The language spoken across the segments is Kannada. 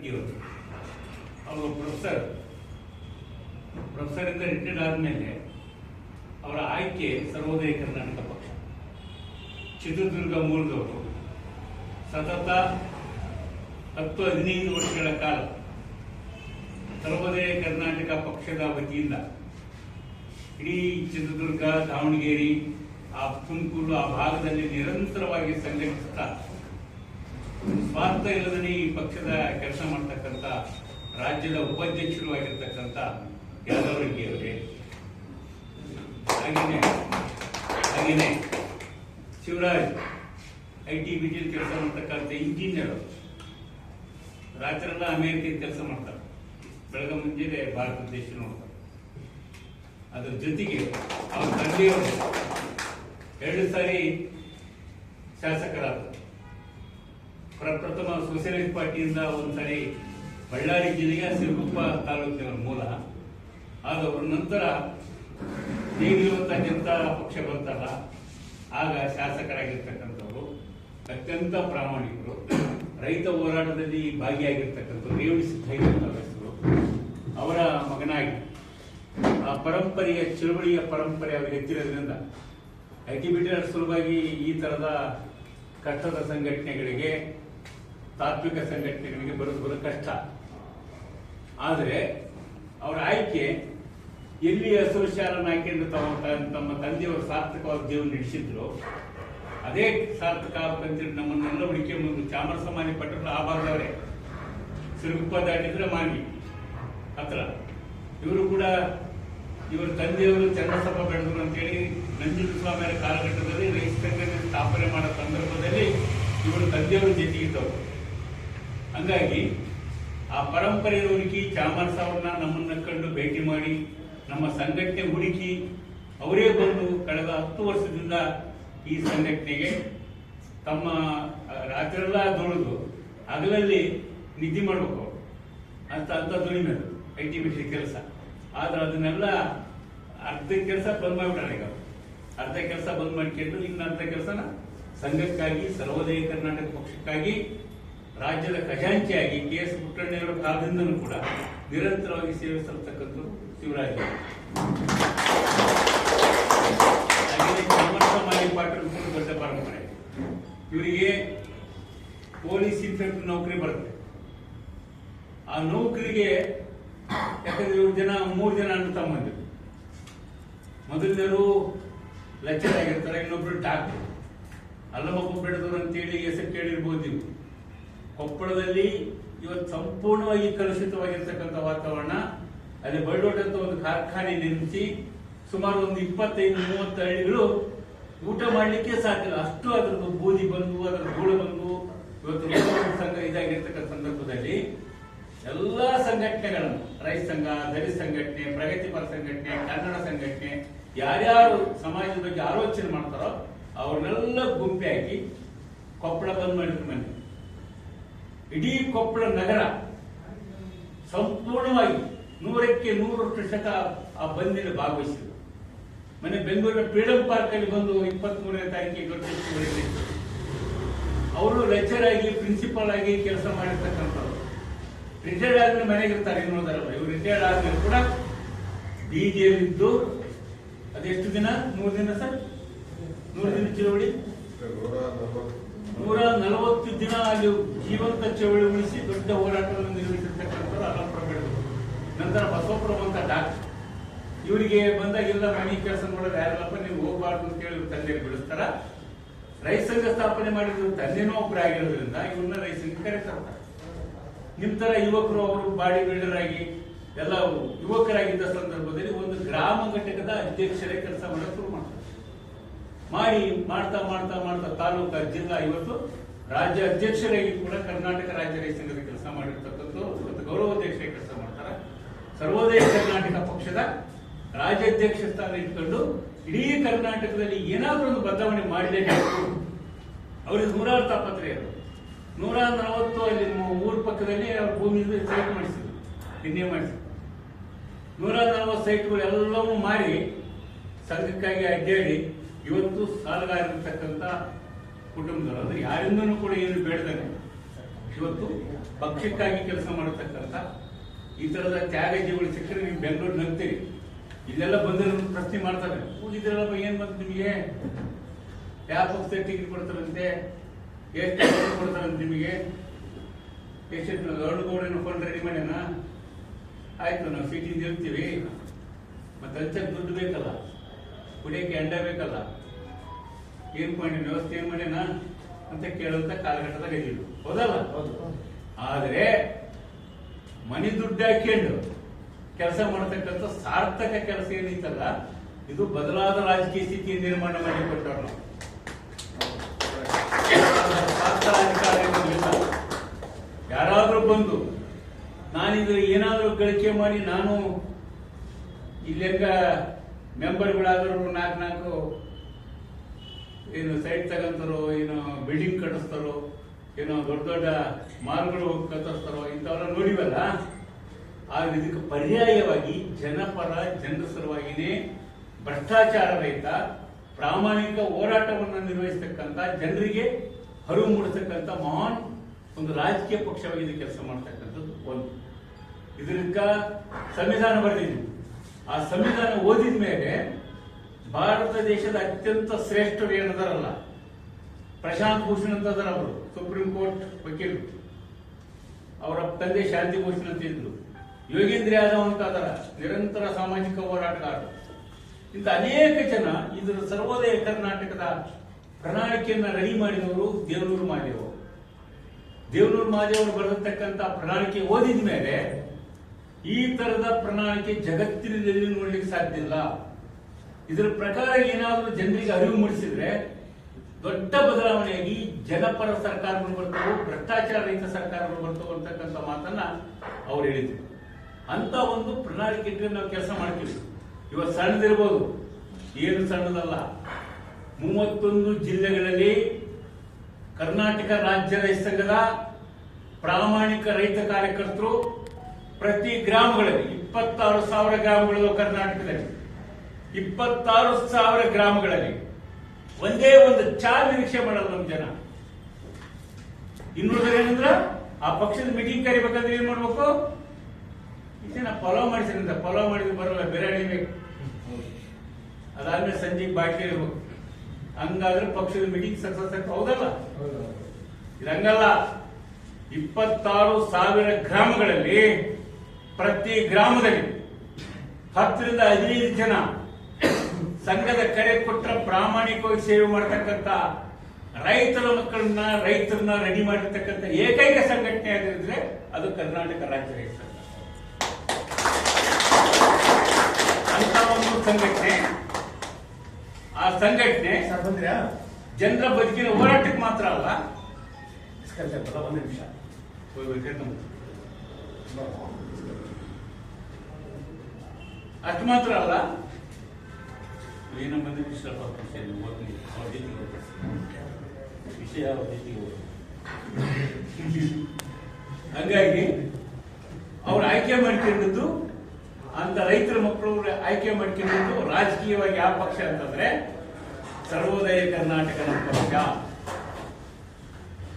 ಇವರು ಅವರು ಪ್ರೊಫೆಸರ್ ಇಂದ ರಿಟೈರ್ಡ್ ಆದಮೇಲೆ ಅವರ ಆಯ್ಕೆ ಸರ್ವೋದಯ ಕರ್ನಾಟಕ ಪಕ್ಷ. ಚಿತ್ರದುರ್ಗ ಮೂಲದವರು ಸತತ 10-15 ವರ್ಷಗಳ ಕಾಲ ಸರ್ವೋದಯ ಕರ್ನಾಟಕ ಪಕ್ಷದ ವತಿಯಿಂದ ಇಡೀ ಚಿತ್ರದುರ್ಗ, ದಾವಣಗೆರೆ, ಆ ತುಮಕೂರು ಆ ಭಾಗದಲ್ಲಿ ನಿರಂತರವಾಗಿ ಸಂಘಟಿಸುತ್ತಾ ಸ್ವಾರ್ಥ ಇಲ್ಲದೇ ಈ ಪಕ್ಷದ ಕೆಲಸ ಮಾಡ್ತಕ್ಕಂಥ ರಾಜ್ಯದ ಉಪಾಧ್ಯಕ್ಷರು ಆಗಿರ್ತಕ್ಕಂಥ ಯಾದವರೆಡ್ಡಿ ಅವರೇ, ಹಾಗೇನೆ ಶಿವರಾಜ್ ITBT ಕೆಲಸ ಮಾಡ್ತಕ್ಕಂಥ ಇಂಜಿನಿಯರ್, ರಾತ್ರೆಲ್ಲ ಅಮೆರಿಕ ಕೆಲಸ ಮಾಡ್ತಾರೆ, ಬೆಳಗ್ಗೆ ಮುಂಜಾನೆ ಭಾರತ ದೇಶ ನೋಡ್ತಾರೆ. ಅದ್ರ ಜೊತೆಗೆ ಅವ್ರ ತಂದೆಯವರು 2 ಸಾರಿ ಶಾಸಕರಾದರು. ಪ್ರಪ್ರಥಮ ಸೋಷಿಯಲಿಸ್ಟ್ ಪಾರ್ಟಿಯಿಂದ ಒಂದ್ಸಾರಿ ಬಳ್ಳಾರಿ ಜಿಲ್ಲೆಯ ಸಿರುಗುಪ್ಪ ತಾಲೂಕಿನ ಮೂಲ ಆದವರು. ನಂತರ ಈಗಿರುವಂತ ಜನತಾ ಪಕ್ಷ ಬಂತಲ್ಲ, ಆಗ ಶಾಸಕರಾಗಿರ್ತಕ್ಕಂಥವ್ರು, ಅತ್ಯಂತ ಪ್ರಾಮಾಣಿಕರು, ರೈತ ಹೋರಾಟದಲ್ಲಿ ಭಾಗಿಯಾಗಿರ್ತಕ್ಕಂಥವ್ರು, ರೇವಡಿ ಸಿದ್ದಯ್ಯನವರ ಹೆಸರು. ಅವರ ಮಗನಾಗಿ ಆ ಪರಂಪರೆಯ ಚಳುವಳಿಯ ಪರಂಪರೆ ಅವರಿಗೆ ಎತ್ತಿರೋದ್ರಿಂದ ITBT ಸಲುವಾಗಿ ಈ ತರದ ಕಷ್ಟದ ಸಂಘಟನೆಗಳಿಗೆ, ತಾತ್ವಿಕ ಸಂಘಟನೆಗಳಿಗೆ ಬರೋದು ಕಷ್ಟ. ಆದರೆ ಅವರ ಆಯ್ಕೆ ಎಲ್ಲಿ ಹಸಿರು ಶಾಲನ್ನು ಹಾಕಿಕೊಂಡು ತಮ್ಮ ತಂದೆಯವರು ಸಾರ್ಥಕವಾದ ಜೀವನ ನಡೆಸಿದ್ರು, ಅದೇ ಸಾರ್ಥಕ ಆಗ್ಬೇಕಂತೇಳಿ ನಮ್ಮನ್ನೆಲ್ಲ ಹುಡುಕಿಕೊಂಡು ಚಾಮರಸಮಾನಿ ಪಟ್ಟರು ಆ ಭಾಗದವರೇ. ಸಿರುಗುಪ್ಪ ದಾಟಿದ್ರೆ ಮಾನ್ವಿ ಹತ್ರ. ಇವರು ಕೂಡ ಇವರ ತಂದೆಯವರು ಚನ್ನಸಭಾ ಬೆಳೆದರು ಅಂತೇಳಿ ನಂಜುಂಡಸ್ವಾಮಿಯವರ ಕಾಲಘಟ್ಟದಲ್ಲಿ ರೈತ ಸಂಘಟನೆ ಸ್ಥಾಪನೆ ಮಾಡೋ ಸಂದರ್ಭದಲ್ಲಿ ಇವರು ತಂದೆಯವರು ಜೊತೆಗಿದ್ದವರು. ಹಂಗಾಗಿ ಆ ಪರಂಪರೆಯ ಹುಡುಕಿ ಚಾಮರಸ ಅವ್ರನ್ನ ನಮ್ಮನ್ನ ಕಂಡು ಭೇಟಿ ಮಾಡಿ ನಮ್ಮ ಸಂಘಟನೆ ಹುಡುಕಿ ಅವರೇ ಬಂದು ಕಳೆದ 10 ವರ್ಷದಿಂದ ಈ ಸಂಘಟನೆಗೆ ತಮ್ಮ ರಾತ್ರೆಲ್ಲ ದುಡಿದು ಹಗಲಲ್ಲಿ ನಿದ್ದೆ ಮಾಡ್ಬೇಕು ಅಂತ ದುಡಿಮೆ ITBT ಕೆಲಸ. ಆದ್ರೆ ಅದನ್ನೆಲ್ಲ ಅರ್ಧ ಕೆಲಸ ಬಂದ್ ಮಾಡಿಬಿಟ್ಟಾರೆ. ಈಗ ಅರ್ಧ ಕೆಲಸ ಬಂದ್ ಮಾಡ್ಕೊಂಡು ಇನ್ನು ಅರ್ಧ ಕೆಲಸನ ಸಂಘಕ್ಕಾಗಿ, ಸರ್ವೋದಯ ಕರ್ನಾಟಕ ಪಕ್ಷಕ್ಕಾಗಿ, ರಾಜ್ಯದ ಖಜಾಂಚಿಯಾಗಿ KS ಪುಟ್ಟಣ್ಣವರ ಕಾಲದಿಂದಲೂ ಕೂಡ ನಿರಂತರವಾಗಿ ಸೇವೆ ಸಲ್ಲಿಸತಕ್ಕಂಥವ್ರು ಶಿವರಾಜ್. ಹಾಗೆಯೇ ಚಾಮರಸ ಮಾಲಿಪಾಟರು ದೊಡ್ಡ ಪರಂಪರೆ. ಇವರಿಗೆ ಪೊಲೀಸ್ ಇನ್ಸ್ಪೆಕ್ಟರ್ ನೌಕರಿ ಬರುತ್ತೆ. ಆ ನೌಕರಿಗೆ ಯಾಕಂದ್ರೆ ಇವ್ರ 3 ಜನ ಅಣ್ಣ ತಮ್ಮಂದಿರು. ಮೊದಲನೇರು ಲೆಕ್ಚರ್ ಆಗಿರ್ತಾರೆ, ಇನ್ನೊಬ್ರು ಡಾಕ್ಟರ್. ಅಲ್ಲಮಪ್ಪ ಬೆಳೆದವರು ಅಂತೇಳಿ ಹೆಸರು ಕೇಳಿರ್ಬೋದು ನೀವು. ಕೊಪ್ಪಳದಲ್ಲಿ ಇವತ್ತು ಸಂಪೂರ್ಣವಾಗಿ ಕಲುಷಿತವಾಗಿರ್ತಕ್ಕಂಥ ವಾತಾವರಣ. ಅಲ್ಲಿ ಬಳ್ಳೋಟ ಅಂತ ಒಂದು ಕಾರ್ಖಾನೆ ನಿರ್ಮಿಸಿ ಸುಮಾರು ಒಂದು 25-30 ಹಳ್ಳಿಗಳು ಊಟ ಮಾಡ್ಲಿಕ್ಕೆ ಸಾಧ್ಯ. ಅಷ್ಟು ಅದ್ರದ್ದು ಬೂದಿ ಬಂದು, ಅದರ ಧೂಳು ಬಂದು ಇವತ್ತು ಸಂಘ ಇದಾಗಿರ್ತಕ್ಕಂಥ ಸಂದರ್ಭದಲ್ಲಿ ಎಲ್ಲಾ ಸಂಘಟನೆಗಳನ್ನು, ರೈತ ಸಂಘ, ದಲಿತ ಸಂಘಟನೆ, ಪ್ರಗತಿಪರ ಸಂಘಟನೆ, ಕನ್ನಡ ಸಂಘಟನೆ, ಯಾರ್ಯಾರು ಸಮಾಜದ ಬಗ್ಗೆ ಆಲೋಚನೆ ಮಾಡ್ತಾರೋ ಅವ್ರನ್ನೆಲ್ಲ ಗುಂಪೆ ಹಾಕಿ ಕೊಪ್ಪಳ ಬಂದ್ ಮಾಡಿದ್ರು. ಮನೆ ಇಡೀ ಕೊಪ್ಪಳ ನಗರ ಸಂಪೂರ್ಣವಾಗಿ 100ಕ್ಕೆ 100% ಆ ಬಂದಿನ ಭಾಗವಹಿಸಿದ್ರು. ಮನೆ ಬೆಂಗಳೂರಿನ ಫ್ರೀಡಂ ಪಾರ್ಕ್ ಅಲ್ಲಿ ಬಂದು 23ನೇ ತಾರೀಕಿಗೆ ಗೊತ್ತಿತ್ತು. ಅವರು ಲೆಕ್ಚರ್ ಆಗಿ, ಪ್ರಿನ್ಸಿಪಾಲ್ ಆಗಿ ಕೆಲಸ ಮಾಡಿರ್ತಕ್ಕಂಥವ್ರು. ರಿಟೈರ್ಡ್ ಆದ್ಮೇಲೆ ಮನೆಗೆ ಇರ್ತಾರೆ, ಇನ್ನೋದಲ್ಲ. ಇವ್ರು ರಿಟೈರ್ಡ್ ಆದ್ಮೇಲೆ ಕೂಡ DJಯಲ್ಲಿದ್ದು ಅದೆಷ್ಟು ದಿನ? 100 ದಿನ ಸರ್, 100 ದಿನ ಚಳವಳಿ, 140 ದಿನ ಅಲ್ಲಿ ಜೀವಂತ ಚಳವಳಿ ಉಳಿಸಿ ದೊಡ್ಡ ಹೋರಾಟವನ್ನು ನಿರ್ವಹಿಸಿರ್ತಕ್ಕಂಥವ್ರು ಅಲ್ಲಮಪ್ಪ ಬೆಳೆದರು. ನಂತರ ಬಸವಪ್ರಭು ಅಂತ ಡಾಕ್ಟರ್. ಇವರಿಗೆ ಬಂದಾಗೆಲ್ಲ ಮನೆ ಕೆಲಸ ಮಾಡೋದು ಯಾರಲ್ಲಪ್ಪ, ನೀವು ಹೋಗ್ಬಾರ್ದು ಅಂತ ಹೇಳಿ ತಂದೆ ಬಿಡಿಸ್ತಾರ. ರೈತ ಸಂಘ ಸ್ಥಾಪನೆ ಮಾಡಿದ್ರು ತಂದೆನೂ ಒಬ್ಬರು ಆಗಿರೋದ್ರಿಂದ ಇವ್ರನ್ನ ರೈತ ಸಂಘ ಕರೆತಾರೆ. ನಿಮ್ ತರ ಯುವಕರು ಅವರು ಬಾಡಿ ಬಿಲ್ಡರ್ ಆಗಿ ಎಲ್ಲ ಯುವಕರಾಗಿದ್ದ ಸಂದರ್ಭದಲ್ಲಿ ಒಂದು ಗ್ರಾಮ ಘಟಕದ ಅಧ್ಯಕ್ಷರೇ ಕೆಲಸ ಮಾಡಕ್ಕೆ ಶುರು ಮಾಡ್ತಾ ಮಾಡ್ತಾ ತಾಲೂಕಾ, ಜಿಲ್ಲಾ, ಇವತ್ತು ರಾಜ್ಯ ಅಧ್ಯಕ್ಷರಾಗಿ ಕೂಡ ಕರ್ನಾಟಕ ರಾಜ್ಯ ರೈತ ಸಂಘದ ಕೆಲಸ ಮಾಡಿರ್ತಕ್ಕಂಥವ್ರು ಇವತ್ತು ಗೌರವಾಧ್ಯಕ್ಷರಾಗಿ ಕೆಲಸ ಮಾಡ್ತಾರೆ. ಸರ್ವೋದಯ ಕರ್ನಾಟಕ ಪಕ್ಷದ ರಾಜ್ಯಾಧ್ಯಕ್ಷ ಸ್ಥಾನ ಇಟ್ಕೊಂಡು ಇಡೀ ಕರ್ನಾಟಕದಲ್ಲಿ ಏನಾದ್ರೂ ಒಂದು ಬದಲಾವಣೆ ಮಾಡಲೇಬೇಕು. ಅವರಿಗೆ 106 ತಾಪತ್ರೆ ಇರೋದು. 140 ಅಲ್ಲಿ ಊರ ಪಕ್ಕದಲ್ಲಿ ಅವ್ರ ಭೂಮಿ ಸೈಟ್ ಮಾಡಿಸಿದ್ರು, ನಿನ್ನೆ ಮಾಡಿಸಿದ್ರು. 140 ಸೈಟ್ಗಳು ಎಲ್ಲವೂ ಮಾರಿ ಸಂಘಕ್ಕಾಗಿ ಅಡ್ಡಾಡಿ ಇವತ್ತು ಸಾಲಗಾರಿರ್ತಕ್ಕಂಥ ಕುಟುಂಬದವರು, ಅಂದ್ರೆ ಯಾರಿಂದನೂ ಕೂಡ ಏನು ಬೇಡದಾನೆ ಇವತ್ತು ಪಕ್ಷಕ್ಕಾಗಿ ಕೆಲಸ ಮಾಡತಕ್ಕಂಥ ಈ ತರದ ತ್ಯಾಗ ಜೀವನ ಸಿಕ್ಕರೆ ನೀವು ಬೆಂಗಳೂರು ನಂಬ್ತೀರಿ. ಇಲ್ಲೆಲ್ಲ ಬಂದು ಪ್ರಶ್ನೆ ಮಾಡ್ತಾರೆ, ಹೋಗಿದ್ರಲ್ಲಪ್ಪ ಏನ್ ಬಂತು ನಿಮಗೆ, ಯಾವ ಪಕ್ಷದ ಟಿಕೆಟ್ ಕೊಡ್ತಾರಂತೆ, ಎಷ್ಟು ಕೊಡ್ತಾರಂತೆ ನಿಮಗೆ, ಎಷ್ಟು ಗೌಡನ ಫಂಡ್ ರೆಡಿ ಮಾಡ್ಯಾನ, ಆಯ್ತು ನಾವು ಸಿಟಿಯಿಂದ ಇರ್ತೀವಿ, ಮತ್ತೆ ಹಂಚಕ್ಕೆ ದುಡ್ಡು ಬೇಕಲ್ಲ, ಕುಡಿಯಕ್ಕೆ ಎಂಡ ಬೇಕಲ್ಲ, ಏನ್ ಮಾಡಿ ವ್ಯವಸ್ಥೆ ಏನ್ ಮಾಡ್ಯಾನ ಅಂತ ಕೇಳುವಂತ ಕಾಲಘಟ್ಟದಾಗ ಇದ್ದೀವಿ, ಹೌದಲ್ಲ? ಆದ್ರೆ ಮನಿ ದುಡ್ಡು ಹಾಕೊಂಡು ಕೆಲಸ ಮಾಡತಕ್ಕಂಥ ಸಾರ್ಥಕ ಕೆಲಸ ಏನೈತಲ್ಲ, ಇದು ಬದಲಾದ ರಾಜಕೀಯ ಸ್ಥಿತಿಯ ನಿರ್ಮಾಣ ಮಾಡಿಕೊಟ್ಟವ್ರು ನಾವು. ಅಧಿಕಾರಿಗಳಿಲ್ಲ, ಯಾರಾದ್ರೂ ಬಂದು ನಾನಿದು ಏನಾದ್ರೂ ಗಳಿಕೆ ಮಾಡಿ ನಾನು ಇಲ್ಲೆಂಗ ಮೆಂಬರ್ಗಳಾದ್ರು ನಾಲ್ಕು ಏನು ಸೈಟ್ ತಗಂತಾರೋ, ಏನು ಬಿಲ್ಡಿಂಗ್ ಕಟ್ಟಿಸ್ತಾರೋ, ಏನೋ ದೊಡ್ಡ ದೊಡ್ಡ ಮಾಲ್ಗಳು ಕಟ್ಟಿಸ್ತಾರೋ, ಇಂಥವೆಲ್ಲ ನೋಡಿವಲ್ಲ. ಆದ್ರೆ ಇದಕ್ಕೆ ಪರ್ಯಾಯವಾಗಿ ಜನಪರ ಜನರ ಸಲುವಾಗಿನೇ ಭ್ರಷ್ಟಾಚಾರ ರಹಿತ ಪ್ರಾಮಾಣಿಕ ಹೋರಾಟವನ್ನು ನಿರ್ವಹಿಸತಕ್ಕಂಥ, ಜನರಿಗೆ ಅರಿವು ಮೂಡಿಸತಕ್ಕಂಥ ಮಹಾನ್ ಒಂದು ರಾಜಕೀಯ ಪಕ್ಷವಾಗಿ ಕೆಲಸ ಮಾಡ್ತಕ್ಕಂಥದ್ದು ಒಂದು. ಇದಕ್ಕ ಸಂವಿಧಾನ ಬರೆದಿದ್ವಿ. ಆ ಸಂವಿಧಾನ ಓದಿದ ಮೇಲೆ ಭಾರತ ದೇಶದ ಅತ್ಯಂತ ಶ್ರೇಷ್ಠರು ಏನದಾರಲ್ಲ, ಪ್ರಶಾಂತ್ ಭೂಷಣ್ ಅಂತ ಅದರ, ಅವರು ಸುಪ್ರೀಂ ಕೋರ್ಟ್ ವಕೀಲರು, ಅವರ ತಂದೆ ಶಾಂತಿ ಭೂಷಣ್ ಅಂತ ಇದ್ರು, ಯೋಗೇಂದ್ರ ಯಾದವ್ ಅಂತ ಅದರ ನಿರಂತರ ಸಾಮಾಜಿಕ ಹೋರಾಟಗಾರರು. ಇಂಥ ಅನೇಕ ಜನ ಇದರ ಸರ್ವೋದಯ ಕರ್ನಾಟಕದ ಪ್ರಣಾಳಿಕೆಯನ್ನ ರೆಡಿ ಮಾಡಿದವರು ದೇವನೂರು ಮಹಾದೇವ್. ದೇವನೂರು ಮಹಾದೇವ್ ಅವರು ಬರೆದಿರ್ತಕ್ಕಂಥ ಪ್ರಣಾಳಿಕೆ ಓದಿದ ಮೇಲೆ ಈ ತರದ ಪ್ರಣಾಳಿಕೆ ಜಗತ್ತಿನಲ್ಲಿ ನೋಡ್ಲಿಕ್ಕೆ ಸಾಧ್ಯ ಇಲ್ಲ. ಇದರ ಪ್ರಕಾರ ಏನಾದರೂ ಜನರಿಗೆ ಅರಿವು ಮೂಡಿಸಿದ್ರೆ ದೊಡ್ಡ ಬದಲಾವಣೆಯಾಗಿ ಜನಪರ ಸರ್ಕಾರಗಳು ಬರ್ತವೆ, ಭ್ರಷ್ಟಾಚಾರ ರಹಿತ ಸರ್ಕಾರಗಳು ಬರ್ತವೆ ಅಂತಕ್ಕಂಥ ಮಾತನ್ನ ಅವ್ರು ಹೇಳಿದ್ರು. ಅಂತ ಒಂದು ಪ್ರಣಾಳಿಕೆ ಇಟ್ಟರೆ ನಾವು ಕೆಲಸ ಮಾಡ್ತೀವಿ. ಇವತ್ತು ಸಣ್ಣದಿರ್ಬೋದು, ಏನು ಸಣ್ಣದಲ್ಲ. 31 ಜಿಲ್ಲೆಗಳಲ್ಲಿ ಕರ್ನಾಟಕ ರಾಜ್ಯ ರೈತ ಸಂಘದ ಪ್ರಾಮಾಣಿಕ ರೈತ ಕಾರ್ಯಕರ್ತರು ಪ್ರತಿ ಗ್ರಾಮಗಳಲ್ಲಿ 26,000 ಗ್ರಾಮಗಳು ಕರ್ನಾಟಕದಲ್ಲಿ 26,000 ಗ್ರಾಮಗಳಲ್ಲಿ ಒಂದೇ ಒಂದು ಚಾ ನಿರೀಕ್ಷೆ ಮಾಡಲ್ಲ ನಮ್ಮ ಜನ. ಇನ್ನುಳಿದ್ರೆ ಏನಂದ್ರ ಆ ಪಕ್ಷದ ಮೀಟಿಂಗ್ ಕರಿಬೇಕಂದ್ರೆ ಏನ್ ಮಾಡ್ಬೇಕು, ನಾ ಪಲಾವ್ ಮಾಡಿಸಿದಂತ ಪಲಾವ್ ಮಾಡಿದ್ರೆ ಬರಲ್ಲ, ಬಿರಿಯಾನಿ ಬೇಕು, ಅದಾದ್ಮೇಲೆ ಸಂಜೆಗೆ ಬಾಕಿ ಇರ್ಬೇಕು. ಹಂಗಾದ್ರೆ ಪಕ್ಷದ ಮೀಟಿಂಗ್ ಸಕ್ಸಸ್ ಆಗ್ತದೆ, ಹೌದಲ್ಲ? ಇದಂಗಲ್ಲ. 26,000 ಗ್ರಾಮಗಳಲ್ಲಿ ಪ್ರತಿ ಗ್ರಾಮದಲ್ಲಿ 10 ರಿಂದ 15 ಜನ ಸಂಘದ ಕರೆ ಕೊಟ್ಟ ಪ್ರಾಮಾಣಿಕವಾಗಿ ಸೇವೆ ಮಾಡತಕ್ಕಂತ ರೈತರ ಮಕ್ಕಳನ್ನ, ರೈತರನ್ನ ರೆಡಿ ಮಾಡಿರ್ತಕ್ಕಂಥ ಏಕೈಕ ಸಂಘಟನೆ ಆಗಿದ್ರೆ ಅದು ಕರ್ನಾಟಕ ರಾಜ್ಯ ರೈತ ಸಂಘ. ಅಂತ ಒಂದು ಸಂಘಟನೆ, ಆ ಸಂಘಟನೆ ಜನರ ಬದುಕಿನ ಹೋರಾಟಕ್ಕೆ ಮಾತ್ರ ಅಲ್ಲ, ಒಂದು ನಿಮಿಷ ಅಷ್ಟು ಮಾತ್ರ ಅಲ್ಲ, ಏನೋ ಬಂದ ವಿಷಯ ಹಂಗಾಗಿ ಅವ್ರು ಆಯ್ಕೆ ಮಾಡ್ಕೊಂಡಿದ್ದು, ಅಂತ ರೈತರ ಮಕ್ಕಳು ಆಯ್ಕೆ ಮಾಡ್ಕೊಂಡಿದ್ದು ರಾಜಕೀಯವಾಗಿ ಯಾವ ಪಕ್ಷ ಅಂತಂದ್ರೆ ಸರ್ವೋದಯ ಕರ್ನಾಟಕ ನಮ್ಮ ಪಕ್ಷ.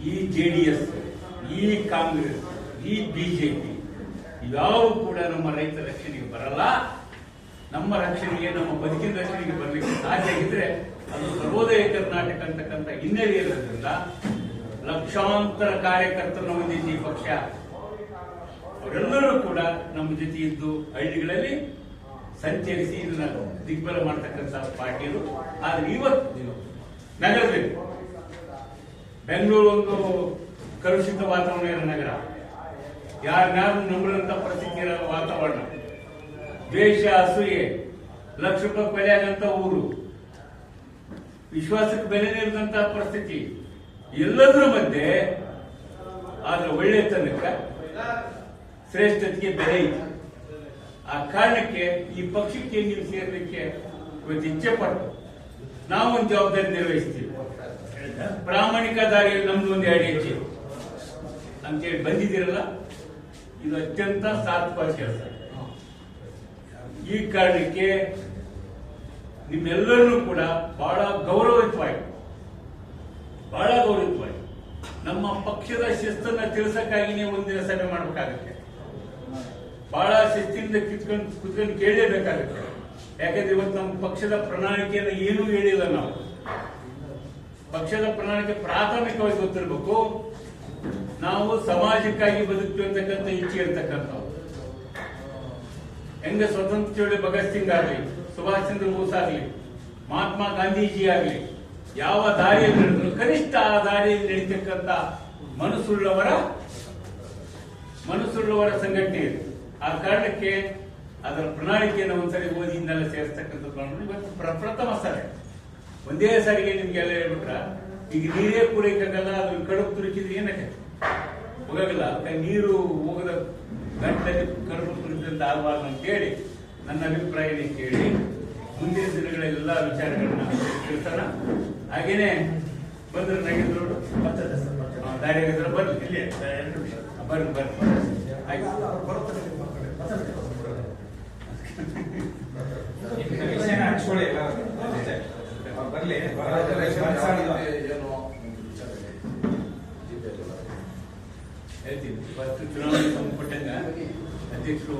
ಈ ಜೆಡಿಎಸ್, ಈ ಕಾಂಗ್ರೆಸ್, ಈ ಬಿಜೆಪಿ ಇವ್ಯಾವು ಕೂಡ ನಮ್ಮ ರೈತರ ರಕ್ಷಣೆಗೆ ಬರಲ್ಲ. ನಮ್ಮ ರಕ್ಷಣೆಗೆ, ನಮ್ಮ ಬದುಕಿನ ರಕ್ಷಣೆಗೆ ಬರಲಿಕ್ಕೆ ಸಾಧ್ಯ ಆಗಿದ್ರೆ ಅದು ಸರ್ವೋದಯ ಕರ್ನಾಟಕ ಅಂತಕ್ಕಂಥ ಹಿನ್ನೆಲೆ ಇರೋದ್ರಿಂದ ಲಕ್ಷಾಂತರ ಕಾರ್ಯಕರ್ತರು ನಮ್ಮ ಜೊತೆ ಈ ಪಕ್ಷ, ಅವರೆಲ್ಲರೂ ಕೂಡ ನಮ್ಮ ಜೊತೆ ಇದ್ದು ಹಳ್ಳಿಗಳಲ್ಲಿ ಸಂಚರಿಸಿ ಇದನ್ನ ದಿಗ್ಬಲ ಮಾಡತಕ್ಕಂಥ ಪಾರ್ಟಿಗಳು. ಆದ್ರೆ ಇವತ್ತು ನಗರದಲ್ಲಿ, ಬೆಂಗಳೂರು ಒಂದು ಕಲುಷಿತ ವಾತಾವರಣ ಇರೋ ನಗರ, ಯಾರನ್ನಾರು ನಂಬುವಂತ ಪರಿಸ್ಥಿತಿ ಇರೋ ವಾತಾವರಣ, ದ್ವೇಷ, ಅಸೂಯೆ, ಲಕ್ಷ ರೂಪಾಯಿ ಬೆಲೆ ಆಗಂತ ಊರು, ವಿಶ್ವಾಸಕ್ಕೆ ಬೆಲೆ ನೀಡಿದಂತಹ ಪರಿಸ್ಥಿತಿ, ಎಲ್ಲದರ ಮಧ್ಯೆ ಆದ್ರೆ ಒಳ್ಳೆತನಕ್ಕೆ, ಶ್ರೇಷ್ಠತೆಗೆ ಬೆಲೆ ಇದೆ. ಆ ಕಾರಣಕ್ಕೆ ಈ ಪಕ್ಷಕ್ಕೆ ನೀವು ಸೇರ್ಲಿಕ್ಕೆ ಇವತ್ತು ಇಚ್ಛೆ ಪಟ್ಟು ನಾವು ಒಂದು ಜವಾಬ್ದಾರಿ ನಿರ್ವಹಿಸ್ತೀವಿ. ಪ್ರಾಮಾಣಿಕ ದಾರಿಯಲ್ಲಿ ನಮ್ದು ಒಂದು 2 ಹೆಜ್ಜೆ ಅಂತೇಳಿ ಬಂದಿದ್ದೀರಲ್ಲ, ಇದು ಅತ್ಯಂತ ಸಾರ್ಥಕವಾದ ಕೆಲಸ. ಈ ಕಾರಣಕ್ಕೆ ನಿಮ್ಮೆಲ್ಲರನ್ನೂ ಕೂಡ ಬಹಳ ಗೌರವಯುತವಾಗಿ ನಮ್ಮ ಪಕ್ಷದ ಶಿಸ್ತನ್ನ ತಿಳಿಸಕ್ಕಾಗಿನೇ ಒಂದಿನ ಸಭೆ ಮಾಡಬೇಕಾಗುತ್ತೆ. ಬಹಳ ಶಿಸ್ತಿನಿಂದ ಕುತ್ಕೊಂಡು ಕೇಳಲೇಬೇಕಾಗುತ್ತೆ. ಯಾಕಂದ್ರೆ ಇವತ್ತು ನಮ್ಮ ಪಕ್ಷದ ಪ್ರಣಾಳಿಕೆಯನ್ನು ಏನೂ ಹೇಳಿಲ್ಲ. ನಾವು ಪಕ್ಷದ ಪ್ರಣಾಳಿಕೆ ಪ್ರಾಥಮಿಕವಾಗಿ ಗೊತ್ತಿರಬೇಕು. ನಾವು ಸಮಾಜಕ್ಕಾಗಿ ಬದುಕ್ತೀವಿ ಅಂತಕ್ಕಂಥ ಇಚ್ಛೆ ಇರ್ತಕ್ಕಂಥವು. ಹೆಂಗ ಸ್ವತಂತ್ರ ಚಳವಳಿ ಭಗತ್ ಸಿಂಗ್ ಆಗಲಿ, ಸುಭಾಷ್ ಚಂದ್ರ ಬೋಸ್ ಆಗಲಿ, ಮಹಾತ್ಮ ಗಾಂಧೀಜಿ ಆಗಲಿ, ಯಾವ ದಾರಿಯಲ್ಲಿ ನಡೆದ್ರು ಕನಿಷ್ಠ ಆ ದಾರಿಯಲ್ಲಿ ನಡೀತಕ್ಕಂಥ ಮನಸ್ಸುಳ್ಳವರ ಸಂಘಟನೆ ಇದೆ. ಆ ಕಾರಣಕ್ಕೆ ಅದರ ಪ್ರಣಾಳಿಕೆಯನ್ನು ಒಂದ್ಸರಿ ಓದಿ ಇನ್ನೆಲ್ಲ ಸೇರಿಸ್ತಕ್ಕಂಥದ್ದು ಇವತ್ತು ಪ್ರಥಮ ಸರಿ ಒಂದೇ ಸಾರಿಗೆ ನಿಮ್ಗೆಲ್ಲ ಹೇಳ್ಬಿಟ್ರ ಈಗ ನೀರೇ ಪೂರೈಕಾಗಲ್ಲ. ಅದು ಕಡುಬು ತುರುಕಿದ್ರೆ ಏನಕ್ಕೆ ಹೋಗಲ್ಲ. ನೀರು ಹೋಗದ ಗಂಟಲ್ಲಿ ಕಡುಬು ತುರುಕಿದಂತ ಆಗಬಾರ್ದು ಅಂತ ಹೇಳಿ ನನ್ನ ಅಭಿಪ್ರಾಯನೇ ಕೇಳಿ ಮುಂದಿನ ದಿನಗಳೆಲ್ಲ ವಿಚಾರಗಳನ್ನ ತಿಳಿಸೋಣ. ಹಾಗೇನೆ ಬಂದ್ರೆ ನಾಗೇಂದ್ರವರು ದಾರಿಯಾಗಿದ್ರೆ ಬರ್ಲಿ, ಇಲ್ಲಿ ಬರ್ರಿ ಹೇಳ್ತೀನಿ. ಫಸ್ಟ್ ಚುನಾವಣೆ ಸಂಬಂಧಪಟ್ಟಂಗ ಅಧ್ಯಕ್ಷರು